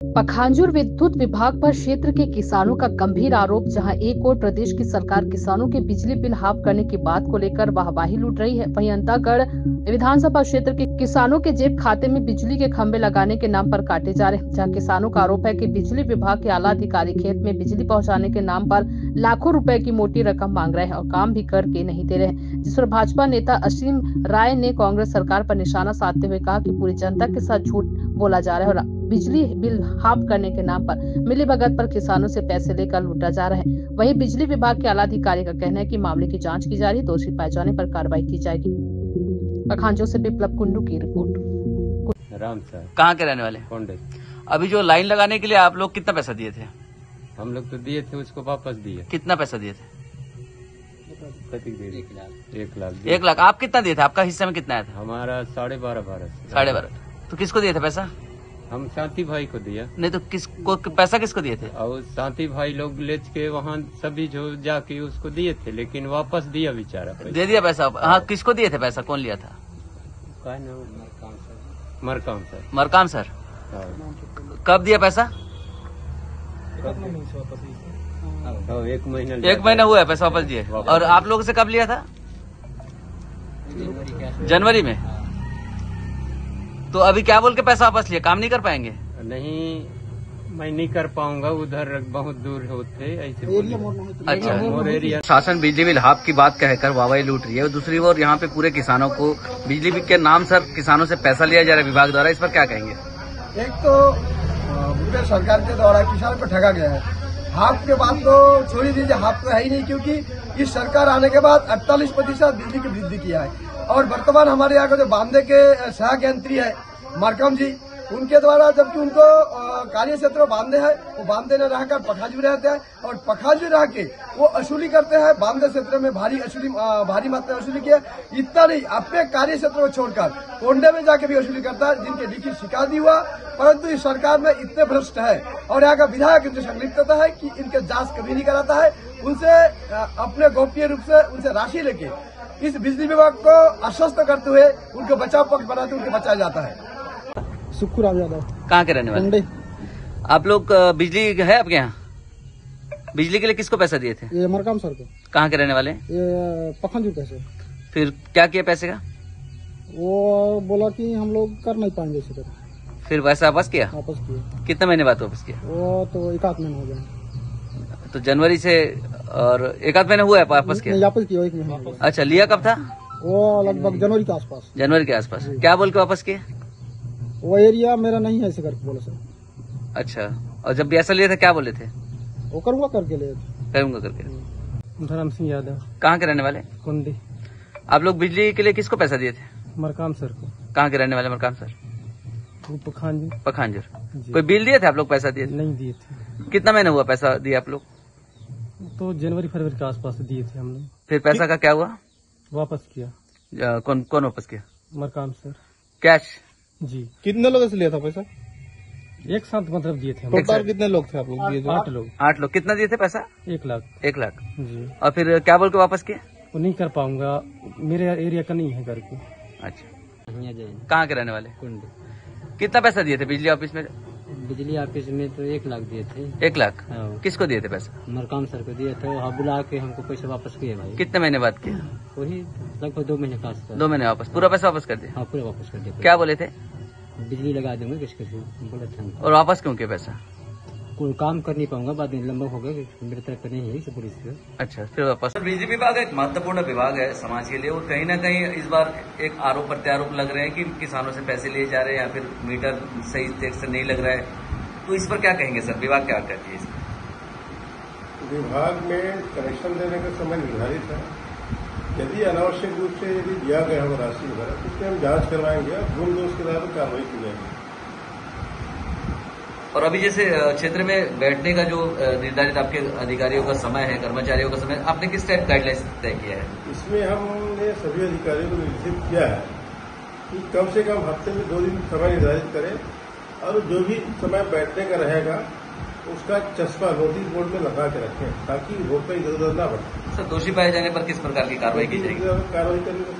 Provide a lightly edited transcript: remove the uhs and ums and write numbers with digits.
पखांजूर विद्युत विभाग पर क्षेत्र के किसानों का गंभीर आरोप। जहां एक ओर प्रदेश की सरकार किसानों के बिजली बिल हाफ करने की बात को लेकर वाहवाही लूट रही है, वहीं अंतागढ़ विधानसभा क्षेत्र के किसानों के जेब खाते में बिजली के खंभे लगाने के नाम पर काटे जा रहे हैं। जहां किसानों का आरोप है कि बिजली विभाग के आला अधिकारी खेत में बिजली पहुंचाने के नाम पर लाखों रुपए की मोटी रकम मांग रहे हैं और काम भी करके नहीं दे रहे हैं। जिस पर भाजपा नेता असीम राय ने कांग्रेस सरकार पर निशाना साधते हुए कहा कि पूरी जनता के साथ झूठ बोला जा रहा है और बिजली बिल हाफ करने के नाम पर मिलीभगत पर किसानों से पैसे लेकर लूटा जा रहा है। वहीं बिजली विभाग के आला अधिकारी का कहना है कि मामले की जांच की जा रही है, दोषी पाए जाने पर कार्रवाई की जाएगी। पखांजूर से बिप्लब कुंडू की रिपोर्ट। राम सर, कहाँ के रहने वाले? कोंडे। अभी जो लाइन लगाने के लिए आप लोग कितना पैसा दिए थे? हम लोग तो दिए थे, उसको वापस दिए। कितना पैसा दिए थे? 1 लाख। आप कितना दिए थे? आपका हिस्से में कितना आया था? हमारा 12.5 12.5। तो किसको दिए थे पैसा? हम शांति भाई को दिया। नहीं तो किसको पैसा किसको दिए थे? और शांति भाई लोग ले के वहाँ सभी जो जाके उसको दिए थे, लेकिन वापस दिया बेचारा। दे दिया पैसा? हाँ, किसको दिए थे पैसा? कौन लिया था? मरकाम सर। मरकाम सर। हाँ। कब दिया पैसा? 1 महीना हुआ है पैसा वापस दिए। और आप लोगों से कब लिया था? जनवरी में। तो अभी क्या बोल के पैसा वापस लिया? काम नहीं कर पाएंगे? नहीं, मैं नहीं कर पाऊंगा, उधर बहुत दूर होते ऐसे। अच्छा, मोर एरिया। शासन बिजली बिल हाफ की बात कहकर वाहवाही लूट रही है, दूसरी ओर यहाँ पे पूरे किसानों को बिजली बिल के नाम सर किसानों से पैसा लिया जा रहा है विभाग द्वारा, इस पर क्या कहेंगे? एक तो पूरे सरकार के द्वारा किसान को ठगा गया है। हाफ के बाद तो छोड़ ही दीजिए, हाफ तो है ही नहीं, क्योंकि इस सरकार आने के बाद 48% बिजली की वृद्धि किया है। और वर्तमान हमारे यहाँ का जो बांदे के सहायक यंत्री है मरकम जी, उनके द्वारा जबकि उनको कार्य क्षेत्र बांधे है, वो बांधे न रहकर पखांजूर रहते हैं और पखांजूर रह के वो वसूली करते हैं। बांधे क्षेत्र में भारी मात्रा वसूली किया। इतना नहीं, अपने कार्य क्षेत्र को छोड़कर कोंडे में जाके भी वसूली करता है, जिनके लिखित शिकायत हुआ। परंतु इस सरकार में इतने भ्रष्ट है और यहाँ का विधायक इनसे संलिप्तता है कि इनके जांच कभी नहीं कराता है। उनसे अपने गोपनीय रूप से उनसे राशि लेके इस बिजली विभाग को आश्वस्त करते हुए उनको बचाव पक्ष बनाते उनको बचाया जाता है। सुखुराम यादव। कहाँ के रहने वाले? आप लोग बिजली है आपके यहाँ? बिजली के लिए किसको पैसा दिए थे? ये मरकाम सर को। कहाँ के रहने वाले? ये पखांजूर पैसे। फिर क्या किया पैसे का? वो बोला कि हम लोग कर नहीं पाएंगे इसे। फिर पैसा वापस किया? वापस किया। कितने महीने बाद वापस किया? वो तो 1 महीना हो गया। तो जनवरी से और 1 महीना हुआ है वापस किया? वापस किया 1 महीना। अच्छा, लिया कब था? वो लगभग जनवरी के आसपास। जनवरी के आसपास। क्या बोल के वापस किए? वो एरिया मेरा नहीं है ऐसे करके बोले सर। अच्छा, और जब भी ऐसा लिया था क्या बोले थे? वो करूँगा करके ले। करूँगा करके। धर्म सिंह यादव। कहाँ के रहने वाले? कुंडी। आप लोग बिजली के लिए किसको पैसा दिए थे? मरकाम सर को। कहाँ के रहने वाले मरकाम सर? पखांजूर। पखांजूर। कोई बिल दिए थे आप लोग? पैसा दिए थे? नहीं दिए थे। कितना महीना हुआ पैसा दिया आप लोग? तो जनवरी फरवरी के आसपास दिए थे हम लोग। फिर पैसा का क्या हुआ? वापस किया। कौन वापस किया? मरकाम सर। कैश? जी। कितने लोगों से लिया था पैसा? एक साथ मतलब दिए थे। टोटल कितने लोग थे आप लोग दिए? 8 लोग। 8 लोग। कितना दिए थे पैसा? 1 लाख। 1 लाख। जी। और फिर क्या बोल के वापस किए? वो नहीं कर पाऊंगा, मेरे एरिया का नहीं है करके। अच्छा, कहाँ के रहने वाले? कुंडी। कितना पैसा दिए थे बिजली ऑफिस में? बिजली ऑफिस में तो 1 लाख दिए थे। 1 लाख। हाँ। किसको दिए थे पैसा? मरकाम सर को दिए थे, वहाँ बुला के हमको पैसे वापस किए भाई। कितने महीने बाद किया? वही लगभग 2 महीने का आसपास। 2 महीने वापस? पूरा पैसा वापस कर दिया? हाँ, पूरा वापस कर दिया। क्या बोले थे? बिजली लगा दूंगा किसके से बोले थे हमको। और वापस क्यों किया पैसा? कोई काम कर नहीं पाऊंगा, बाद में लंबा हो गया, मेरे तरफ का नहीं है इसे पुलिस से। अच्छा, फिर वापस। बिजली विभाग एक महत्वपूर्ण विभाग है समाज के लिए, और कहीं ना कहीं इस बार एक आरोप प्रत्यारोप लग रहे हैं कि किसानों से पैसे लिए जा रहे हैं या फिर मीटर सही तरीके से नहीं लग रहा है। तो इस पर क्या कहेंगे सर? विभाग क्या कहती है? विभाग में कनेक्शन देने का समय निर्धारित है। यदि अनावश्यक रूप से यदि दिया गया हो राशि वगैरह, तो उसकी हम जांच करवाएंगे और भूल दोष के आधार पर कार्रवाई की जाएगी। और अभी जैसे क्षेत्र में बैठने का जो निर्धारित आपके अधिकारियों का समय है, कर्मचारियों का समय, आपने किस टाइप गाइडलाइंस तय किया है? इसमें हमने सभी अधिकारियों को निर्देशित किया है कि कम से कम हफ्ते में 2 दिन समय निर्धारित करें और जो भी समय बैठने का रहेगा उसका चस्पा नोटिस बोर्ड में लगा के रखें, ताकि वोट पर इधर उधर न बढ़े। सर, दोषी पाए जाने पर किस प्रकार की कार्रवाई की जाएगी? कार्रवाई करेंगे।